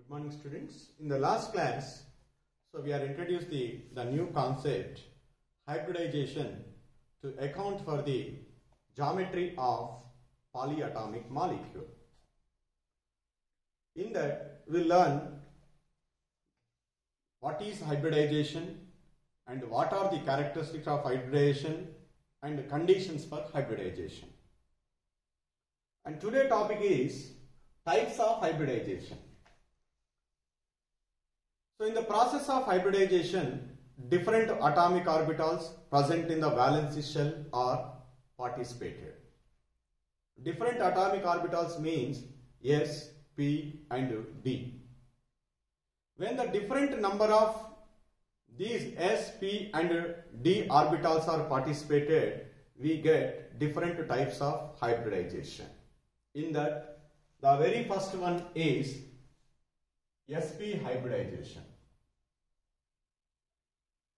Good morning, students. In the last class, we are introduced the new concept hybridization to account for the geometry of polyatomic molecule. In that, we learn what is hybridization and what are the characteristics of hybridization and conditions for hybridization. And today's topic is types of hybridization. So in the process of hybridization, different atomic orbitals present in the valence shell are participated. Different atomic orbitals means S, P and D. When the different number of these S, P and D orbitals are participated, we get different types of hybridization. In that, the very first one is sp hybridization.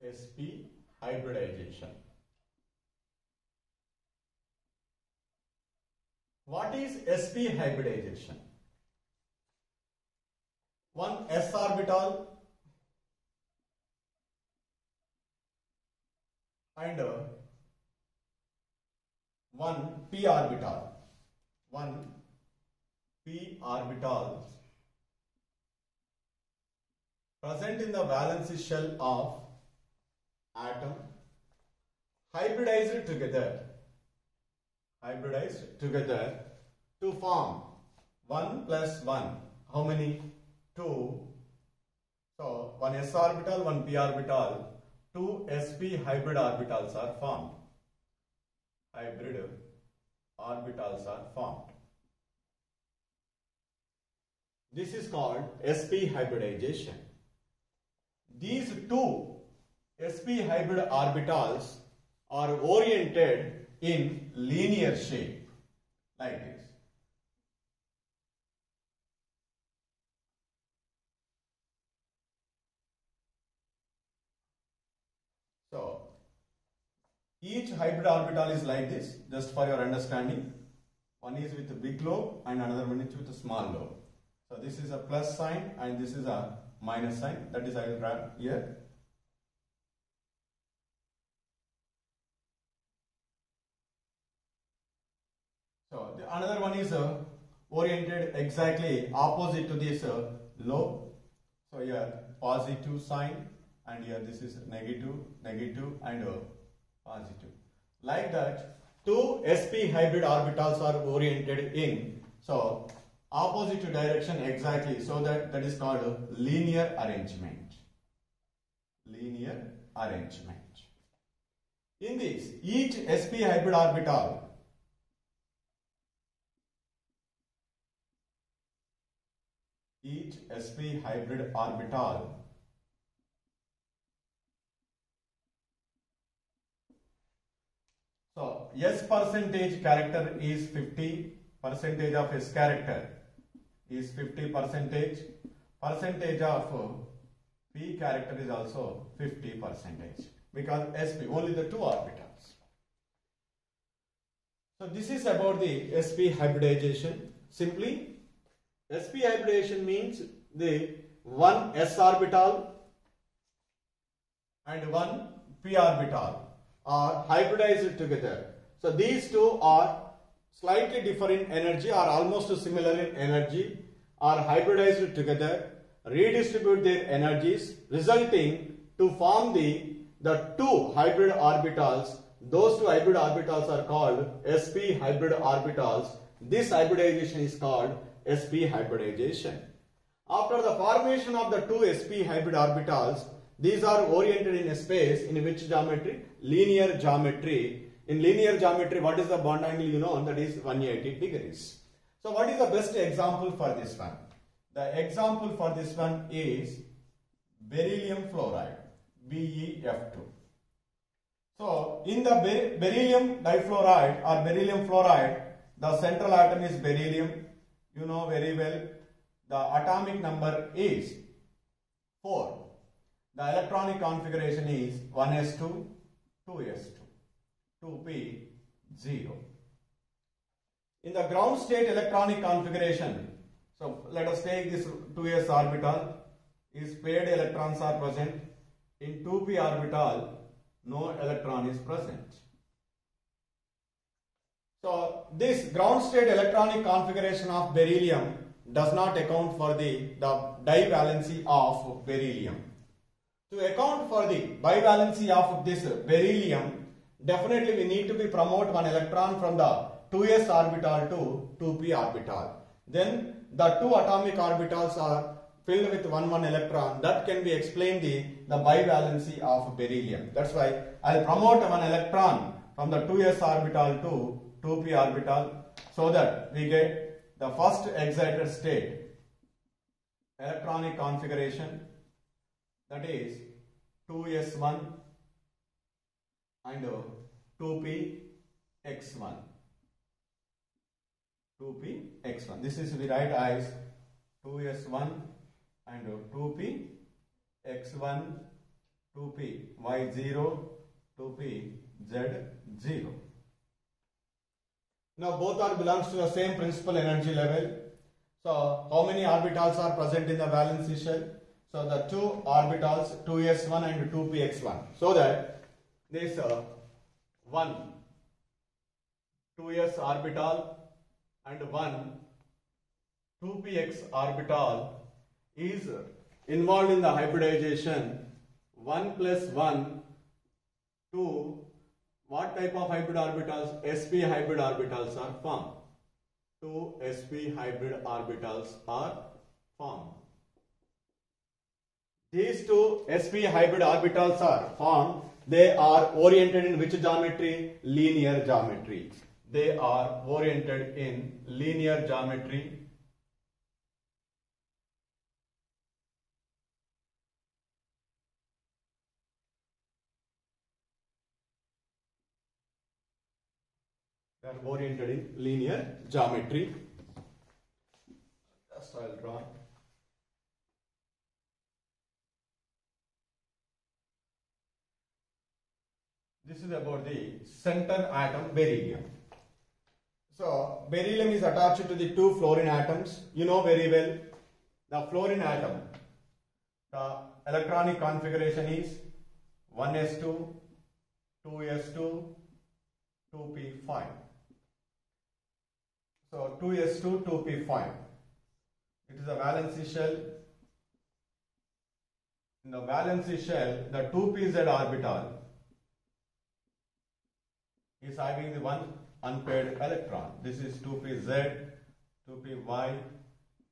Sp hybridization. What is sp hybridization? One s orbital and one p orbital. One p orbital present in the valence shell of atom hybridized together to form 1 plus 1. How many? 2. So, one s orbital, one p orbital, two sp hybrid orbitals are formed. Hybrid orbitals are formed. This is called sp hybridization. These two sp hybrid orbitals are oriented in linear shape like this. So, each hybrid orbital is like this, just for your understanding. One is with a big lobe and another one is with a small lobe. So, this is a plus sign and this is a minus sign. That is, I will write here. So, another one is oriented exactly opposite to this lobe. So, here positive sign and here this is negative and positive. Like that, two sp hybrid orbitals are oriented in opposite direction exactly. So, that is called linear arrangement. Linear arrangement. In this, each sp hybrid orbital so S percentage character is 50, percentage of S character is 50 percentage of P character is also 50 percentage because SP only the two orbitals. So this is about the sp hybridization. Simply sp hybridization means the one s orbital and one p orbital are hybridized together. So these two are slightly different in energy or almost similar in energy, are hybridized together, redistribute their energies, resulting to form the two hybrid orbitals. Those two hybrid orbitals are called sp hybrid orbitals. This hybridization is called sp hybridization. After the formation of the two sp hybrid orbitals, these are oriented in a space in which geometry? Linear geometry. In linear geometry, what is the bond angle? You know, that is 180 degrees. So, what is the best example for this one? The example for this one is beryllium fluoride, BeF2. So, in the beryllium difluoride or beryllium fluoride, the central atom is beryllium. You know very well, the atomic number is 4. The electronic configuration is 1s2, 2s2, 2p, 0. In the ground state electronic configuration, So let us take this 2s orbital is paired electrons are present. In 2p orbital, no electron is present. So this ground state electronic configuration of beryllium does not account for the divalency of beryllium. To account for the bivalency of this beryllium, definitely we need to promote one electron from the 2s orbital to 2p orbital. Then the two atomic orbitals are filled with one electron. That can be explained the bivalency of beryllium. That's why I'll promote one electron from the 2s orbital to 2p orbital, so that we get the first excited state electronic configuration, that is 2s1 and 2px1. 2px1. This is we write as 2s1 and 2px1, 2py0, 2pz0. Now both are belongs to the same principal energy level. So how many orbitals are present in the valency shell? So the two orbitals 2s1 and 2px1. So that this 1 2s orbital and 1 2px orbital is involved in the hybridization. 1 plus 1 2. What type of hybrid orbitals? sp hybrid orbitals are formed. 2 sp hybrid orbitals are formed. These two sp hybrid orbitals are formed. They are oriented in which geometry? Linear geometry. They are oriented in linear geometry. They are oriented in linear geometry. Just I'll draw. This is about the center atom beryllium. So beryllium is attached to the two fluorine atoms. You know very well the fluorine atom. The electronic configuration is 1s2, 2s2, 2p5. So 2s2, 2p5. It is a valency shell. In the valency shell, the 2pz orbital is having the one unpaired electron. This is 2pz, 2py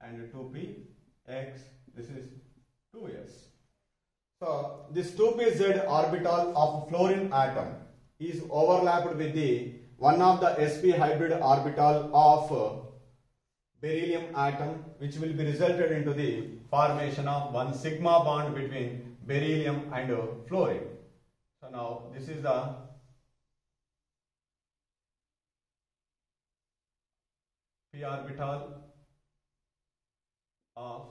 and 2px. This is 2s. So this 2pz orbital of fluorine atom is overlapped with the one of the sp hybrid orbital of beryllium atom, which will be resulted into the formation of one sigma bond between beryllium and fluorine. So now this is the p orbital of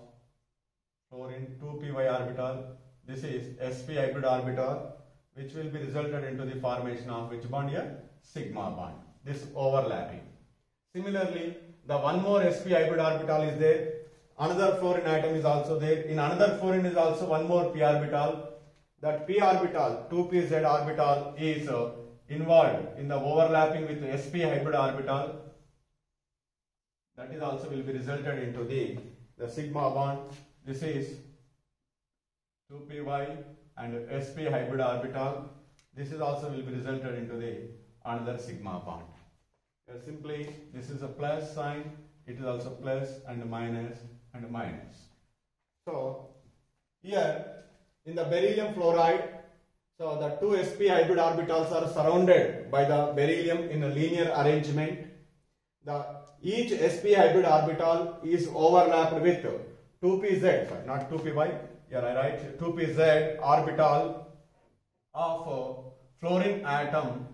fluorine, 2py orbital. This is sp hybrid orbital, which will be resulted into the formation of which bond here? Sigma bond. This overlapping. Similarly, the one more sp hybrid orbital is there. Another fluorine atom is also there. In another fluorine is also one more p orbital. That p orbital, 2pz orbital is involved in the overlapping with the sp hybrid orbital. That is also will be resulted into the sigma bond. This is 2py and sp hybrid orbital. This is also will be resulted into the another sigma bond. Simply this is a plus sign, it is also plus and minus and minus. So here in the beryllium fluoride, so the two sp hybrid orbitals are surrounded by the beryllium in a linear arrangement. Each sp hybrid orbital is overlapped with 2pz, sorry, not 2py, here I write 2pz orbital of fluorine atom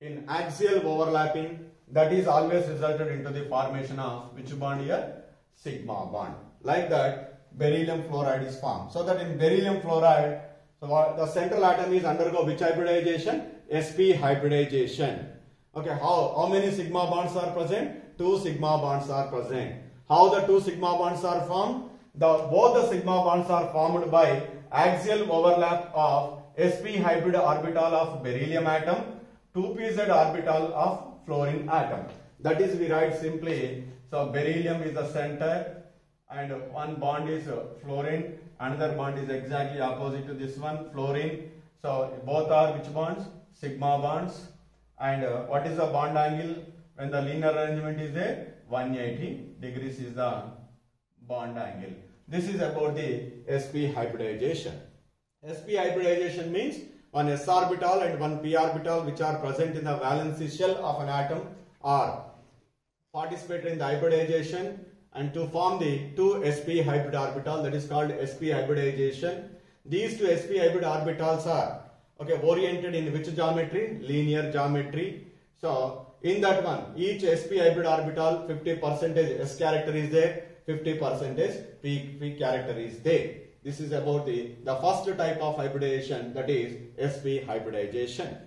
in axial overlapping. That is always resulted into the formation of which bond here? Sigma bond. Like that beryllium fluoride is formed. So that in beryllium fluoride, so the central atom is undergo which hybridization? sp hybridization. Okay, how many sigma bonds are present? 2 sigma bonds are present. How the two sigma bonds are formed? Both the sigma bonds are formed by axial overlap of sp hybrid orbital of beryllium atom, 2pz orbital of fluorine atom. That is, we write simply, so beryllium is the center and one bond is fluorine, another bond is exactly opposite to this one, fluorine. So both are which bonds? Sigma bonds. And what is the bond angle when the linear arrangement is there? 180 degrees is the bond angle. This is about the sp hybridization. Sp hybridization means one s orbital and one p orbital which are present in the valence shell of an atom are participated in the hybridization, and to form the two sp hybrid orbital, that is called sp hybridization. These two sp hybrid orbitals are oriented in which geometry? Linear geometry. So in that one, each sp hybrid orbital 50% s character is there, 50% p character is there. This is about the first type of hybridization, that is sp hybridization.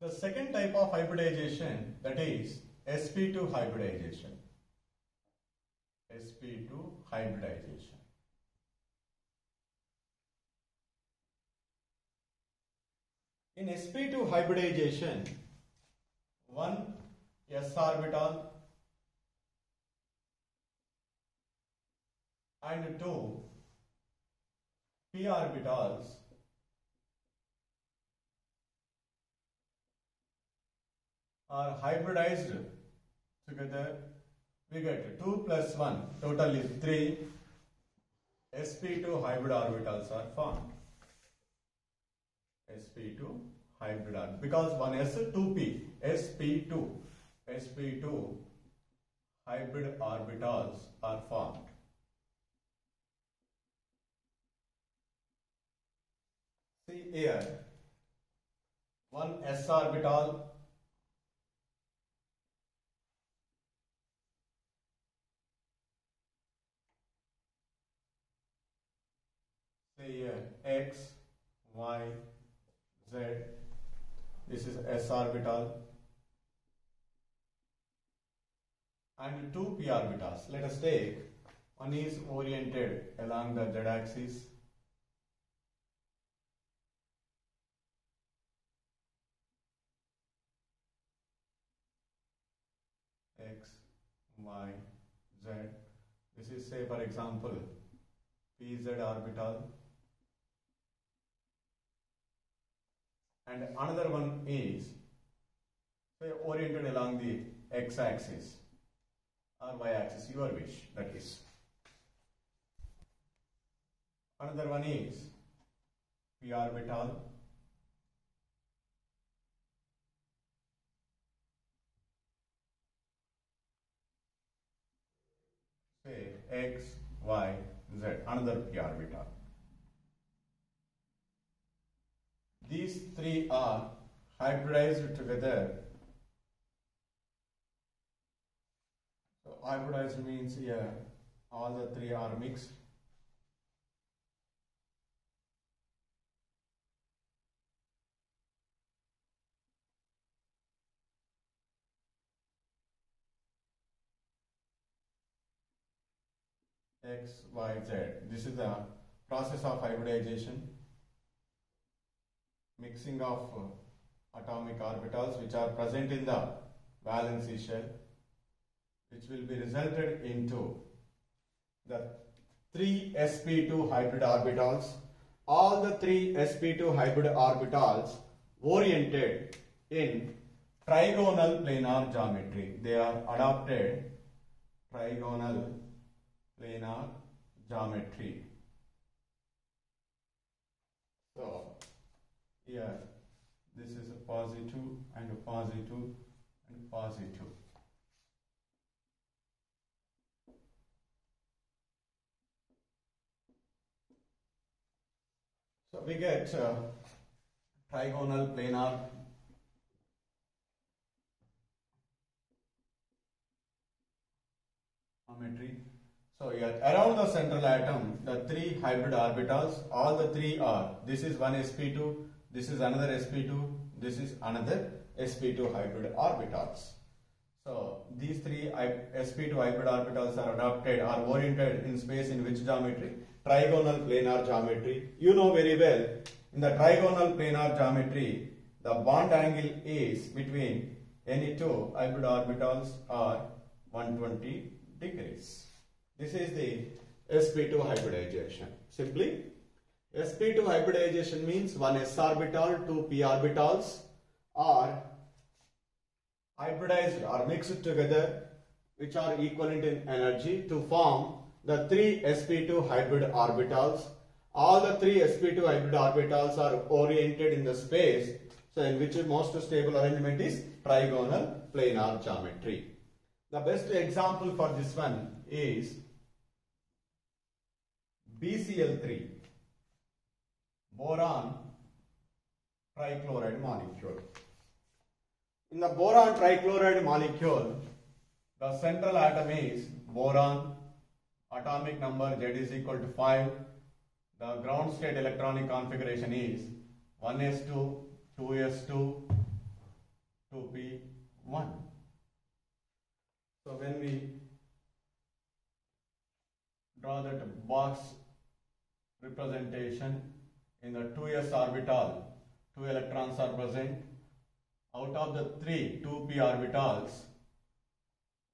The second type of hybridization, that is sp2 hybridization. sp2 hybridization. In sp2 hybridization, one s orbital and two p orbitals are hybridized together. We get 2 plus 1, total is 3 sp2 hybrid orbitals are formed. sp2 hybrid orbital, because one s 2p, sp2 hybrid orbitals are formed. See here, one s orbital here x, y, z. This is s orbital and two p orbitals. Let us take, one is oriented along the z axis, x, y, z. This is, say for example, pz orbital, and another one is, say, oriented along the x-axis or y-axis, your wish, that is. Another one is p orbital, say x, y, z, another p orbital. These three are hybridized together. So hybridized means here all the three are mixed. X, Y, Z. This is the process of hybridization. Mixing of atomic orbitals which are present in the valency shell, which will be resulted into the three sp2 hybrid orbitals. All the three sp2 hybrid orbitals oriented in trigonal planar geometry. They are adopted trigonal planar geometry. So here, this is a positive and a positive and positive. So we get trigonal planar geometry. So here around the central atom, the three hybrid orbitals, all the three are, this is one sp2, this is another sp2, this is another sp2 hybrid orbitals. So these three sp2 hybrid orbitals are adapted, are oriented in space in which geometry? Trigonal planar geometry. You know very well, in the trigonal planar geometry, the bond angle is between any two hybrid orbitals are 120 degrees. This is the sp2 hybridization. Simply, sp2 hybridization means one s orbital, two p orbitals are hybridized or mixed together, which are equivalent in energy, to form the three sp2 hybrid orbitals. All the three sp2 hybrid orbitals are oriented in the space, so in which most stable arrangement is trigonal planar geometry. The best example for this one is BCl3, boron trichloride molecule. In the boron trichloride molecule, the central atom is boron, atomic number Z is equal to 5. The ground state electronic configuration is 1s2, 2s2, 2p1. So when we draw that box representation, in the 2s orbital, 2 electrons are present. Out of the 2p orbitals,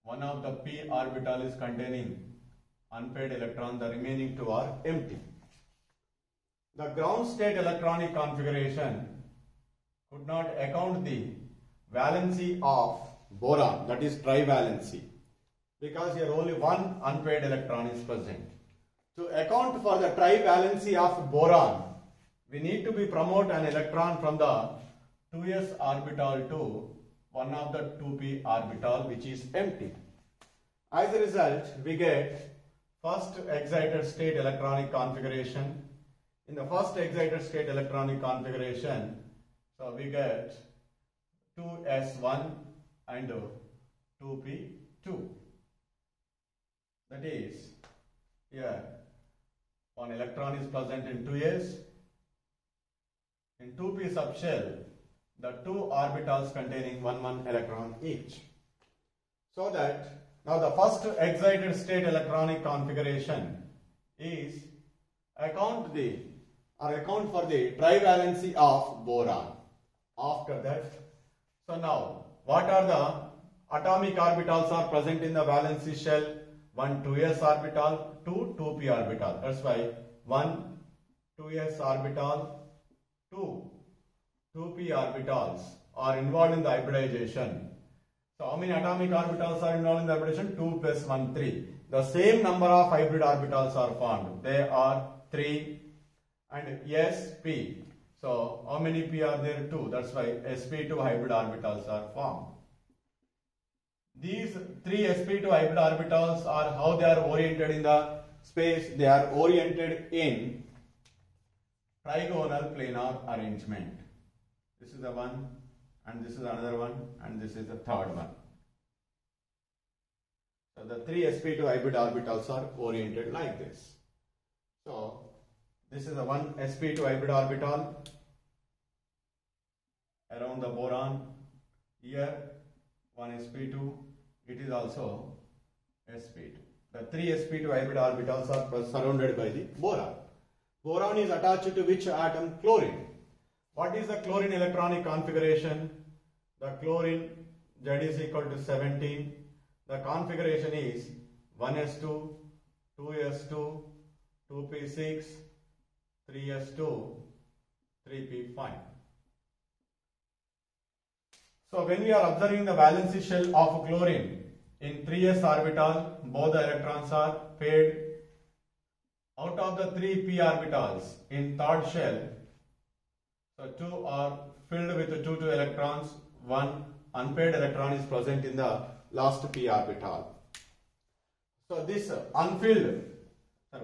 one of the p orbital is containing unpaired electron, the remaining two are empty. The ground state electronic configuration could not account the valency of boron, that is trivalency, because here only one unpaired electron is present. To account for the trivalency of boron, we need to promote an electron from the 2s orbital to one of the 2p orbital, which is empty. As a result, we get first excited state electronic configuration. In the first excited state electronic configuration, so we get 2s1 and 2p2. That is, here one electron is present in 2s. In 2p subshell, the two orbitals containing one electron each. So that now the first excited state electronic configuration is account for the trivalency of boron. After that, so now what are the atomic orbitals are present in the valency shell? One 2s orbital, two 2p orbital. That's why one 2s orbital, two 2p orbitals are involved in the hybridization. So how many atomic orbitals are involved in the hybridization? 2 plus 1, 3. The same number of hybrid orbitals are formed. They are 3 and sp. So how many p are there? 2. That's why sp2 hybrid orbitals are formed. These three sp2 hybrid orbitals are how they are oriented in the space. They are oriented in trigonal planar arrangement. This is the one, and this is another one, and this is the third one. So the three sp2 hybrid orbitals are oriented like this. So this is the one sp2 hybrid orbital around the boron. Here one sp2, it is also sp2. The three sp2 hybrid orbitals are surrounded by the boron. Boron is attached to which atom? Chlorine. What is the chlorine electronic configuration? The chlorine Z is equal to 17. The configuration is 1s2, 2s2, 2p6, 3s2, 3p5. So when we are observing the valency shell of chlorine, in 3s orbital, both the electrons are paired. Out of the 3p orbitals in third shell, so 2 are filled with 2 electrons, one unpaired electron is present in the last p orbital. So this unfilled,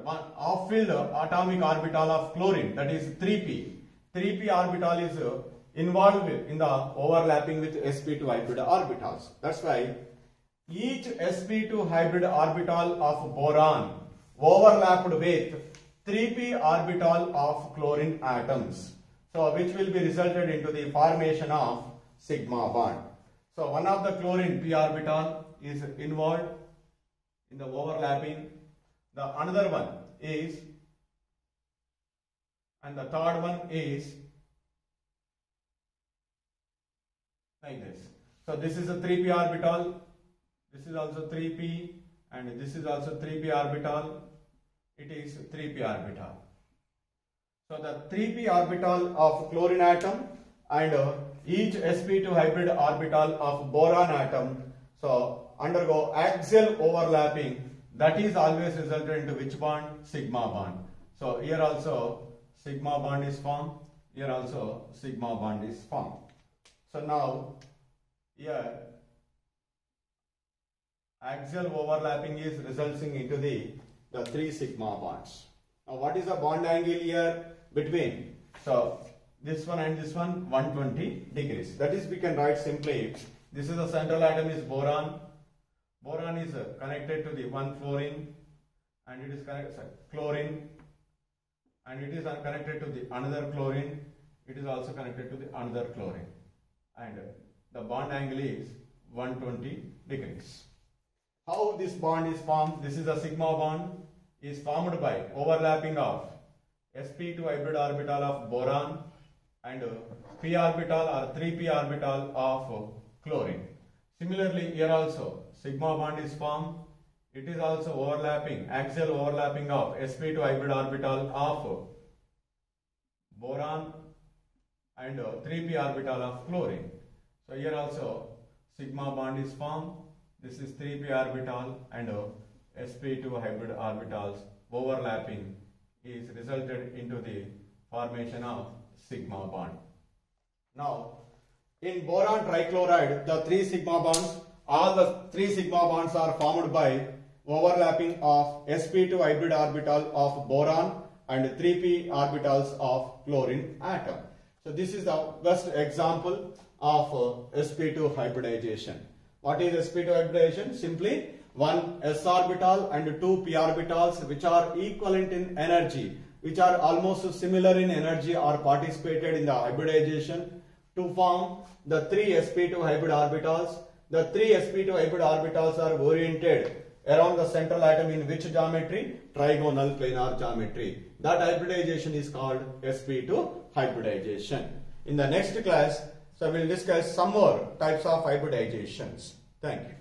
one off-filled atomic orbital of chlorine, that is 3p. 3p orbital is involved in the overlapping with sp2 hybrid orbitals. That's why each sp2 hybrid orbital of boron overlapped with 3p orbital of chlorine atoms. So which will be resulted into the formation of sigma bond. So one of the chlorine p orbital is involved in the overlapping. The another one is, and the third one is like this. So this is a 3p orbital, this is also 3p, and this is also 3p orbital. It is 3p orbital. So the 3p orbital of chlorine atom and each sp2 hybrid orbital of boron atom so undergo axial overlapping. That is always resulted into which bond? Sigma bond. So here also sigma bond is formed. Here also sigma bond is formed. So now here axial overlapping is resulting into the 3 sigma bonds. Now what is the bond angle here between? So this one and this one 120 degrees. That is, we can write simply, this is the central atom is boron. Boron is connected to the one fluorine, and it is chlorine, and it is connected to the another chlorine. It is also connected to the another chlorine, and the bond angle is 120 degrees. How this bond is formed? This is a sigma bond, is formed by overlapping of sp2 hybrid orbital of boron and p orbital or 3p orbital of chlorine. Similarly, here also sigma bond is formed. It is also overlapping, axial overlapping of sp2 hybrid orbital of boron and 3p orbital of chlorine. So here also sigma bond is formed. This is 3p orbital and sp2 hybrid orbitals overlapping is resulted into the formation of sigma bond. Now in boron trichloride, the 3 sigma bonds, all the 3 sigma bonds are formed by overlapping of sp2 hybrid orbital of boron and 3p orbitals of chlorine atom. So this is the best example of sp2 hybridization. What is sp2 hybridization? Simply one s orbital and 2 p orbitals which are equivalent in energy, which are almost similar in energy, are participated in the hybridization to form the 3 sp2 hybrid orbitals. The 3 sp2 hybrid orbitals are oriented around the central atom in which geometry? Trigonal planar geometry. That hybridization is called sp2 hybridization. In the next class, so we will discuss some more types of hybridizations. Thank you.